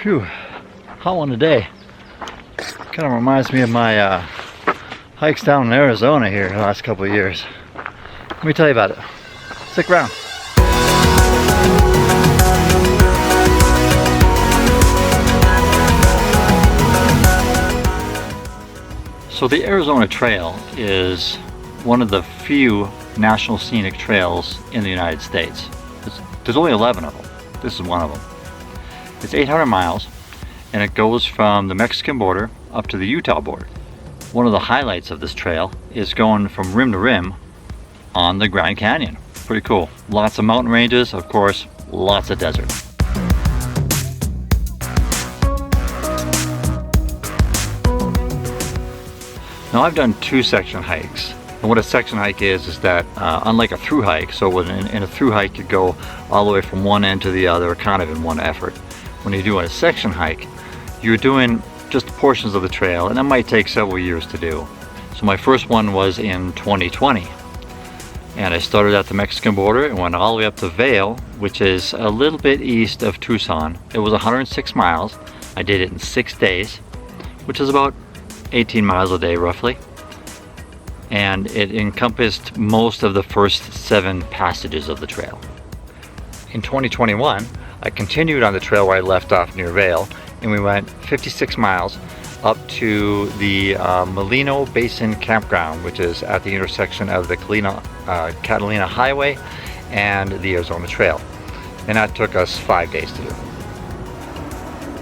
Phew, hot one today. Kind of reminds me of my hikes down in Arizona here the last couple of years. Let me tell you about it. Stick around. So the Arizona Trail is one of the few national scenic trails in the United States. There's only 11 of them. This is one of them. It's 800 miles and it goes from the Mexican border up to the Utah border. One of the highlights of this trail is going from rim to rim on the Grand Canyon. Pretty cool. Lots of mountain ranges, of course, lots of desert. Now I've done two section hikes. And what a section hike is that unlike a through hike, so in a through hike you go all the way from one end to the other kind of in one effort. When you do a section hike, you're doing just portions of the trail, and that might take several years to do. So my first one was in 2020. And I started at the Mexican border and went all the way up to Vail, which is a little bit east of Tucson. It was 106 miles. I did it in 6 days, which is about 18 miles a day roughly. And it encompassed most of the first 7 passages of the trail. In 2021, I continued on the trail where I left off near Vail, and we went 56 miles up to the Molino Basin Campground, which is at the intersection of the Catalina Highway and the Arizona Trail. And that took us 5 days to do.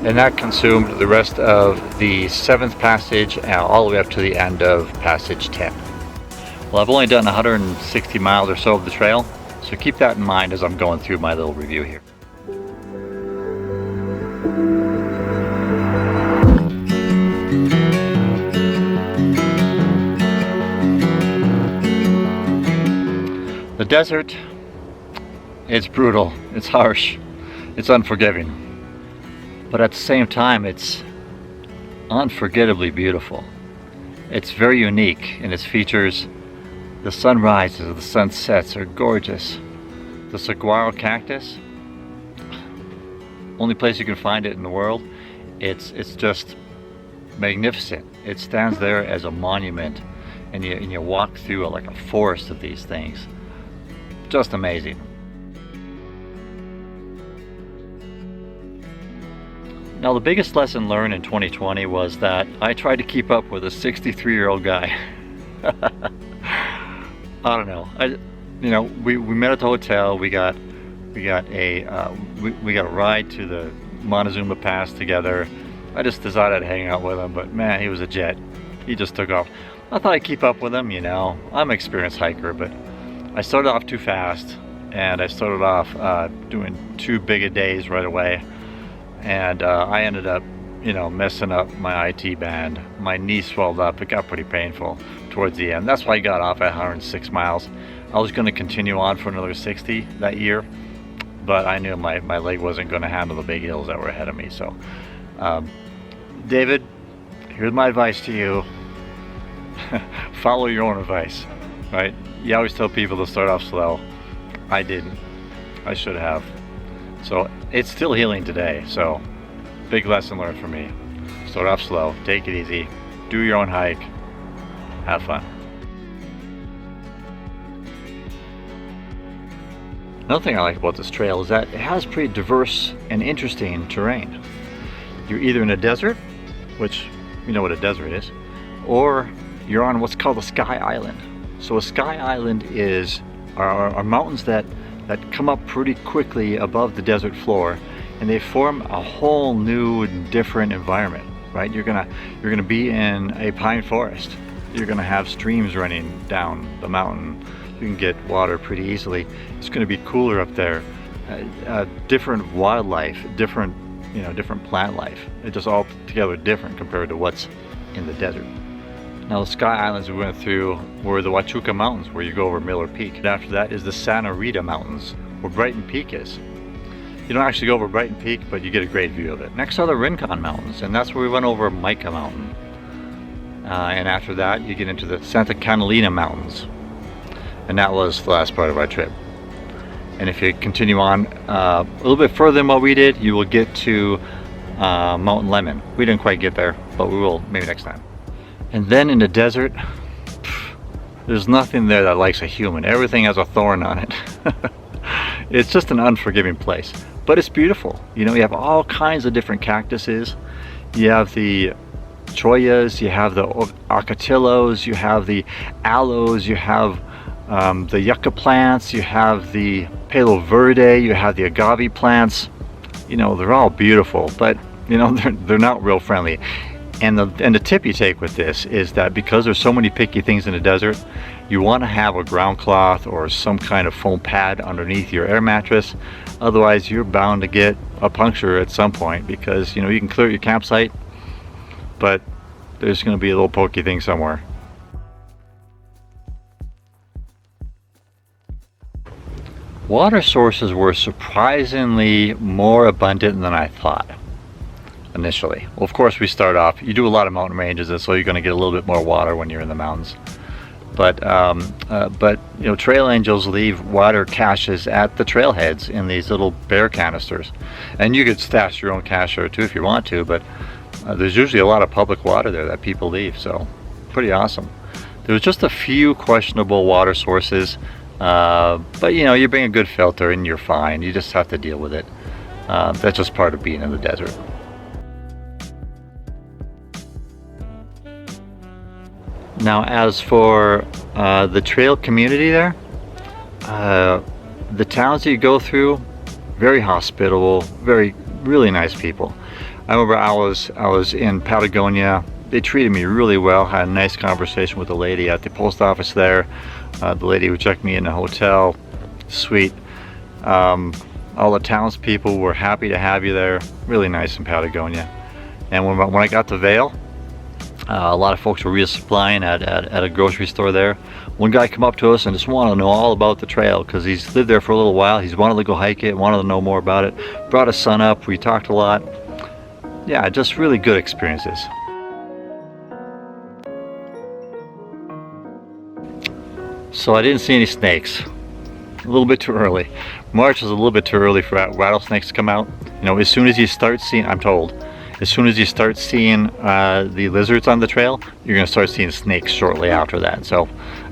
And that consumed the rest of the 7th passage all the way up to the end of passage 10. Well, I've only done 160 miles or so of the trail, so keep that in mind as I'm going through my little review here. The desert, it's brutal, it's harsh, it's unforgiving, but at the same time it's unforgettably beautiful. It's very unique in its features. The sunrises, the sunsets are gorgeous. The saguaro cactus, only place you can find it in the world. It's just magnificent. It stands there as a monument, and you walk through like a forest of these things. Just amazing. Now the biggest lesson learned in 2020 was that I tried to keep up with a 63-year-old guy. I don't know. We met at the hotel. We got a ride to the Montezuma Pass together. I just decided to hang out with him, but man, he was a jet. He just took off. I thought I'd keep up with him, I'm an experienced hiker, but I started off too fast, and I started off doing too big a days right away, and I ended up, messing up my IT band. My knee swelled up. It got pretty painful towards the end. That's why I got off at 106 miles. I was going to continue on for another 60 that year, but I knew my leg wasn't going to handle the big hills that were ahead of me. So, David, here's my advice to you. Follow your own advice, right? You always tell people to start off slow. I didn't. I should have. So it's still healing today. So big lesson learned for me. Start off slow, take it easy, do your own hike, have fun. Another thing I like about this trail is that it has pretty diverse and interesting terrain. You're either in a desert, which you know what a desert is, or you're on what's called a sky island. So a sky island are mountains that come up pretty quickly above the desert floor, and they form a whole new different environment, right? You're gonna be in a pine forest. You're gonna have streams running down the mountain. You can get water pretty easily. It's gonna be cooler up there. Different wildlife, different plant life. It's just all together different compared to what's in the desert. Now the sky islands we went through were the Huachuca Mountains, where you go over Miller Peak. And after that is the Santa Rita Mountains, where Brighton Peak is. You don't actually go over Brighton Peak, but you get a great view of it. Next are the Rincon Mountains, and that's where we went over Mica Mountain. And after that, you get into the Santa Catalina Mountains. And that was the last part of our trip. And if you continue on a little bit further than what we did, you will get to Mountain Lemon. We didn't quite get there, but we will maybe next time. And then in the desert, there's nothing there that likes a human. Everything has a thorn on it. It's just an unforgiving place, but it's beautiful. You know, you have all kinds of different cactuses. You have the choyas, you have the ocotillos, you have the aloes, you have the yucca plants, you have the palo verde, you have the agave plants. You know, they're all beautiful, but you know, they're not real friendly. And the tip you take with this is that because there's so many picky things in the desert, you want to have a ground cloth or some kind of foam pad underneath your air mattress. Otherwise, you're bound to get a puncture at some point, because you know, you can clear your campsite, but there's going to be a little pokey thing somewhere. Water sources were surprisingly more abundant than I thought initially. Well, of course, we start off, you do a lot of mountain ranges, and so you're going to get a little bit more water when you're in the mountains. But you know, trail angels leave water caches at the trailheads in these little bear canisters, and you could stash your own cache there too if you want to. But there's usually a lot of public water there that people leave, so pretty awesome. There was just a few questionable water sources, but you know, you bring a good filter and you're fine. You just have to deal with it. That's just part of being in the desert. Now, as for the trail community there, the towns that you go through, very hospitable, really nice people. I remember I was in Patagonia. They treated me really well. Had a nice conversation with a lady at the post office there. The lady who checked me in the hotel, sweet. All the townspeople were happy to have you there. Really nice in Patagonia. And when I got to Vail, a lot of folks were resupplying at a grocery store there. One guy came up to us and just wanted to know all about the trail, because he's lived there for a little while. He's wanted to go hike it, wanted to know more about it. Brought his son up. We talked a lot. Yeah, just really good experiences. So I didn't see any snakes. A little bit too early. March is a little bit too early for rattlesnakes to come out. You know, as soon as you start seeing, I'm told, as soon as you start seeing the lizards on the trail, you're going to start seeing snakes shortly after that. So,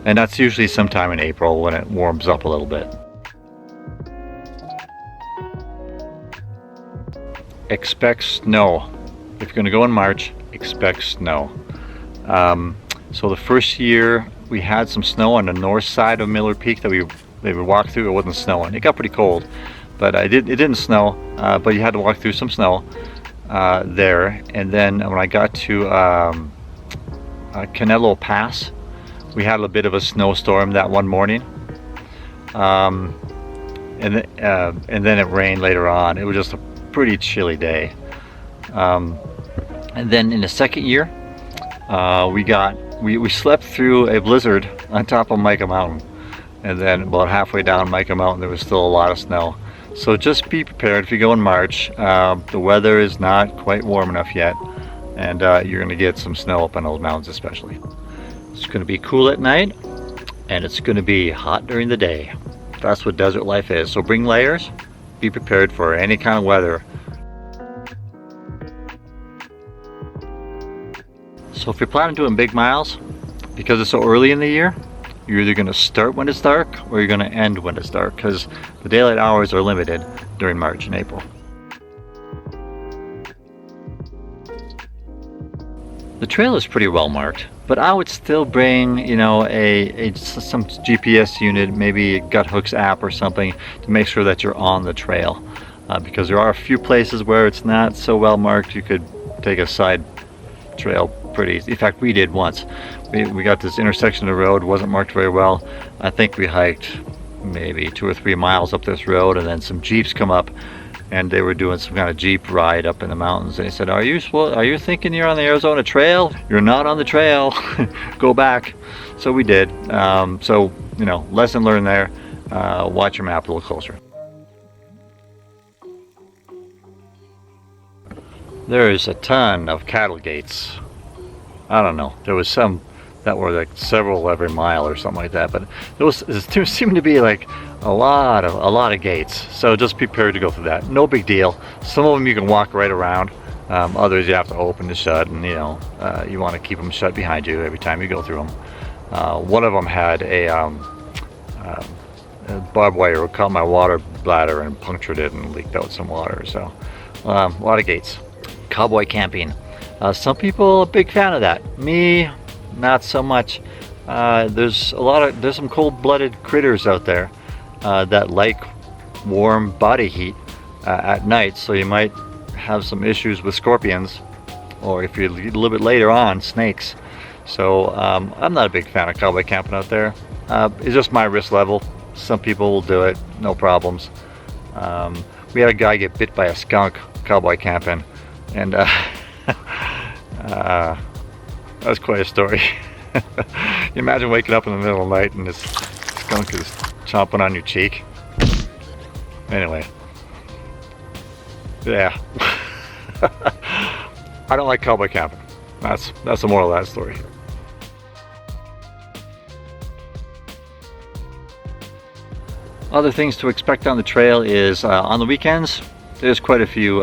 and that's usually sometime in April when it warms up a little bit. Expect snow. If you're going to go in March, expect snow. So the first year we had some snow on the north side of Miller Peak that we would walk through. It wasn't snowing. It got pretty cold, but it didn't snow. But you had to walk through some snow there. And then when I got to Canelo Pass, we had a bit of a snowstorm that one morning. And then it rained later on. It was just a pretty chilly day. And then in the second year, we slept through a blizzard on top of Mica Mountain, and then about halfway down Mica Mountain there was still a lot of snow. So just be prepared if you go in March. The weather is not quite warm enough yet, and you're going to get some snow up on those mountains especially. It's going to be cool at night, and it's going to be hot during the day. That's what desert life is. So bring layers, be prepared for any kind of weather. So if you're planning on doing big miles, because it's so early in the year, you're either going to start when it's dark or you're going to end when it's dark, because the daylight hours are limited during March and April. The trail is pretty well marked, but I would still bring, you know, some GPS unit, maybe a Gut Hooks app or something, to make sure that you're on the trail, because there are a few places where it's not so well marked. You could take a side trail pretty easy. In fact, we did once. We got this intersection of the road, wasn't marked very well. I think we hiked maybe 2 or 3 miles up this road, and then some Jeeps come up, and they were doing some kind of Jeep ride up in the mountains. And they said, are you thinking you're on the Arizona Trail? You're not on the trail. Go back. So we did. So, you know, lesson learned there. Watch your map a little closer. There's a ton of cattle gates. I don't know. There was some that were like several every mile or something like that, but there seemed to be like a lot of gates. So just be prepared to go through that. No big deal. Some of them you can walk right around. Others you have to open to shut, and you want to keep them shut behind you every time you go through them. One of them had a barbed wire caught my water bladder and punctured it and leaked out some water. So a lot of gates. Cowboy camping. Some people are a big fan of that. Me, not so much. There's some cold-blooded critters out there that like warm body heat at night, so you might have some issues with scorpions, or if you're a little bit later on, snakes. So I'm not a big fan of cowboy camping out there. It's just my risk level. Some people will do it, no problems. We had a guy get bit by a skunk cowboy camping, and that was quite a story. You imagine waking up in the middle of the night and this skunk is chomping on your cheek. Anyway, yeah. I don't like cowboy camping. That's the moral of that story. Other things to expect on the trail is on the weekends, there's quite a few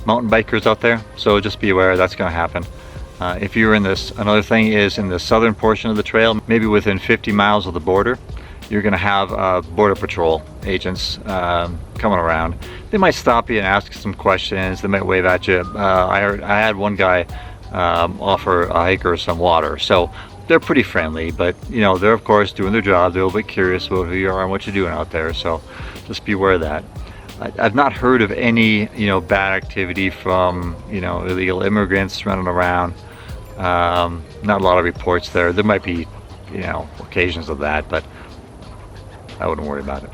mountain bikers out there, so just be aware that's going to happen. If you're in this, another thing is in the southern portion of the trail, maybe within 50 miles of the border, you're going to have border patrol agents coming around. They might stop you and ask some questions. They might wave at you. I had one guy offer a hiker some water, so they're pretty friendly, but they're of course doing their job. They're a little bit curious about who you are and what you're doing out there, so just be aware of that. I've not heard of any bad activity from illegal immigrants running around. Not a lot of reports there. There might be occasions of that, but I wouldn't worry about it.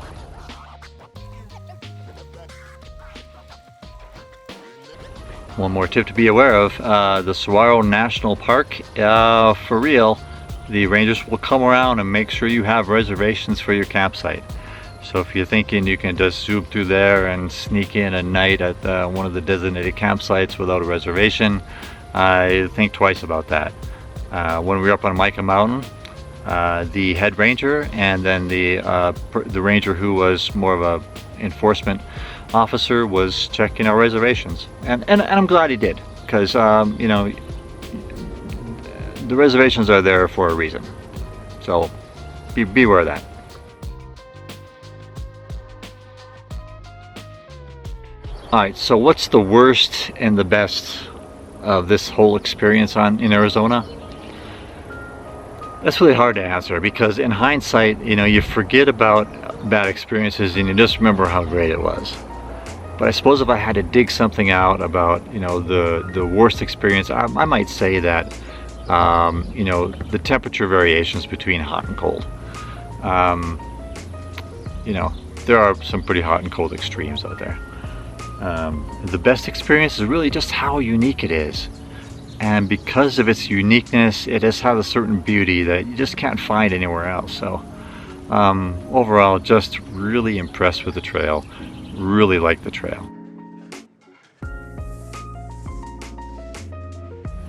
One more tip to be aware of, the Saguaro National Park, for real, the rangers will come around and make sure you have reservations for your campsite. So if you're thinking you can just zoom through there and sneak in at night at one of the designated campsites without a reservation, I think twice about that. When we were up on Mica Mountain, the head ranger and then the ranger who was more of a enforcement officer was checking our reservations, and I'm glad he did, because the reservations are there for a reason, so be aware of that. Alright, so what's the worst and the best of this whole experience in Arizona? That's really hard to answer, because in hindsight, you forget about bad experiences and you just remember how great it was. But I suppose if I had to dig something out about the worst experience, I might say that the temperature variations between hot and cold. There are some pretty hot and cold extremes out there. The best experience is really just how unique it is, and because of its uniqueness, it has had a certain beauty that you just can't find anywhere else. So overall, just really impressed with the trail. Really like the trail.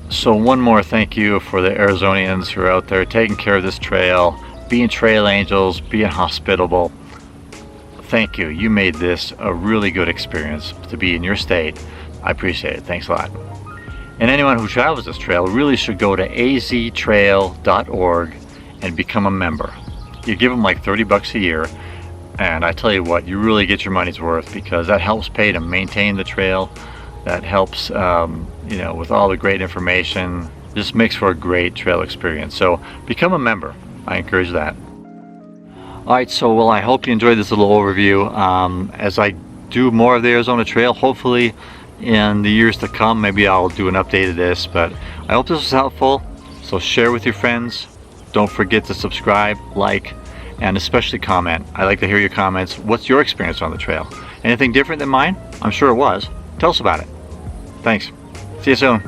So one more thank you for the Arizonans who are out there taking care of this trail, being trail angels, being hospitable. Thank you. You made this a really good experience to be in your state. I appreciate it. Thanks a lot. And anyone who travels this trail really should go to aztrail.org and become a member. You give them like 30 bucks a year, and I tell you what, you really get your money's worth, because that helps pay to maintain the trail. That helps, with all the great information. Just makes for a great trail experience. So become a member. I encourage that. Alright, so I hope you enjoyed this little overview. As I do more of the Arizona Trail, hopefully in the years to come, maybe I'll do an update of this, but I hope this was helpful. So share with your friends. Don't forget to subscribe, like, and especially comment. I like to hear your comments. What's your experience on the trail? Anything different than mine? I'm sure it was. Tell us about it. Thanks. See you soon.